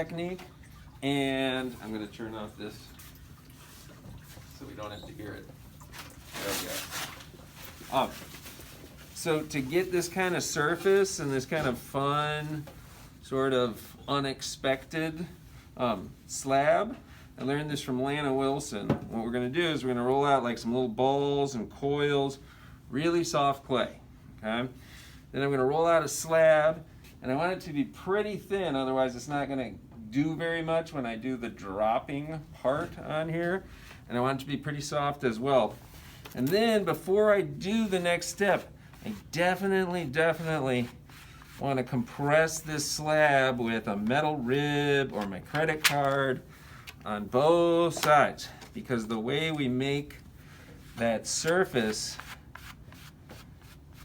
technique, and I'm going to turn off this so we don't have to hear it. There we go. So to get this kind of surface and this kind of fun, sort of unexpected slab, I learned this from Lana Wilson. What we're going to do is we're going to roll out like some little balls and coils, really soft clay. Okay? Then I'm going to roll out a slab, and I want it to be pretty thin, otherwise it's not going to do very much when I do the dropping part on here. And I want it to be pretty soft as well. And then before I do the next step, I definitely want to compress this slab with a metal rib or my credit card on both sides, because the way we make that surface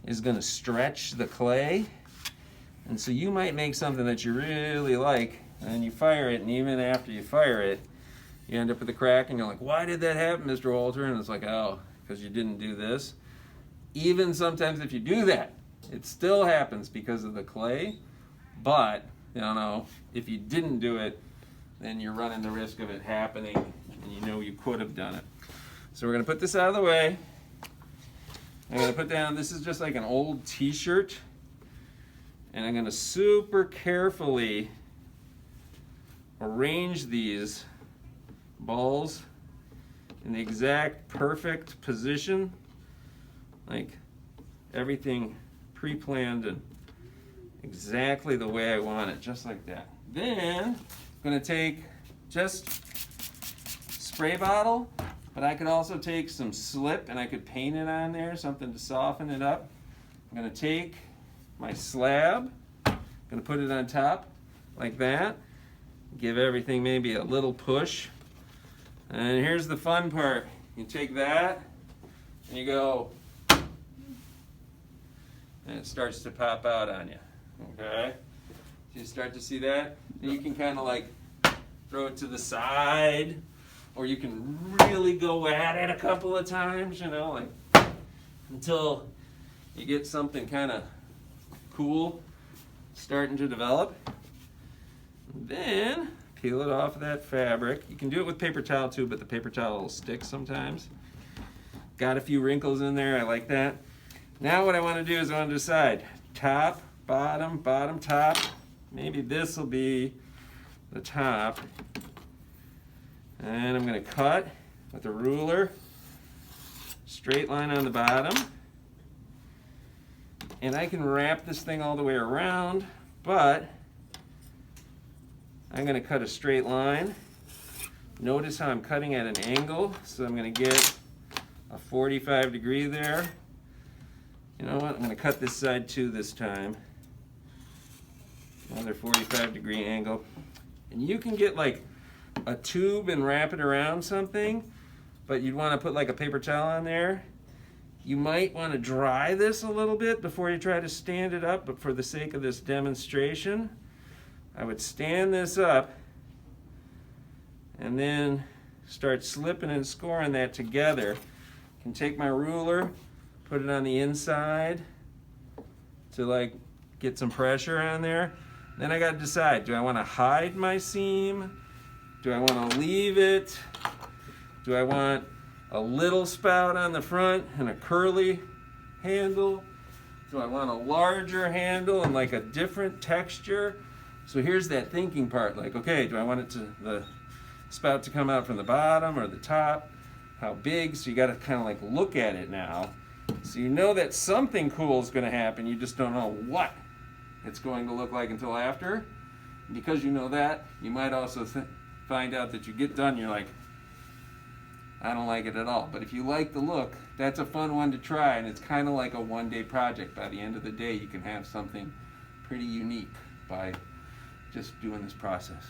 is going to stretch the clay. And so you might make something that you really like, and then you fire it, and even after you fire it, you end up with a crack, and you're like, why did that happen, Mr. Walter? And it's like, oh, because you didn't do this. Even sometimes if you do that, it still happens because of the clay. But, you know, if you didn't do it, then you're running the risk of it happening, and you know you could have done it. So we're going to put this out of the way. I'm going to put down, this is just like an old t-shirt, and I'm going to super carefully arrange these balls in the exact perfect position, like everything pre-planned and exactly the way I want it, just like that. Then I'm going to take just spray bottle, but I could also take some slip and I could paint it on there, something to soften it up. I'm going to take my slab, I'm going to put it on top like that, give everything maybe a little push. And here's the fun part. You take that and you go, and it starts to pop out on you. Okay? So you start to see that? And you can kind of like throw it to the side, or you can really go at it a couple of times, you know, like until you get something kind of cool starting to develop. And then peel it off of that fabric. You can do it with paper towel too, but the paper towel will stick sometimes. Got a few wrinkles in there, I like that. Now what I want to do is I want to decide top, bottom, bottom, top. Maybe this will be the top. And I'm going to cut with a ruler, straight line on the bottom. And I can wrap this thing all the way around, but I'm going to cut a straight line. Notice how I'm cutting at an angle, so I'm going to get a 45 degree there. You know what, I'm going to cut this side too this time. Another 45 degree angle. And you can get like a tube and wrap it around something, but you'd want to put like a paper towel on there. You might want to dry this a little bit before you try to stand it up, but for the sake of this demonstration, I would stand this up and then start slipping and scoring that together. I can take my ruler, put it on the inside to like get some pressure on there. Then I got to decide, do I want to hide my seam? Do I want to leave it? Do I want a little spout on the front and a curly handle? Do I want a larger handle and like a different texture? So here's that thinking part, like, okay, do I want it to, the spout to come out from the bottom or the top? How big? So you got to kind of like look at it now. So you know that something cool is going to happen, you just don't know what it's going to look like until after. Because you know that, you might also find out that you get done, you're like, I don't like it at all. But if you like the look, that's a fun one to try, and it's kind of like a one-day project. By the end of the day, you can have something pretty unique by just doing this process.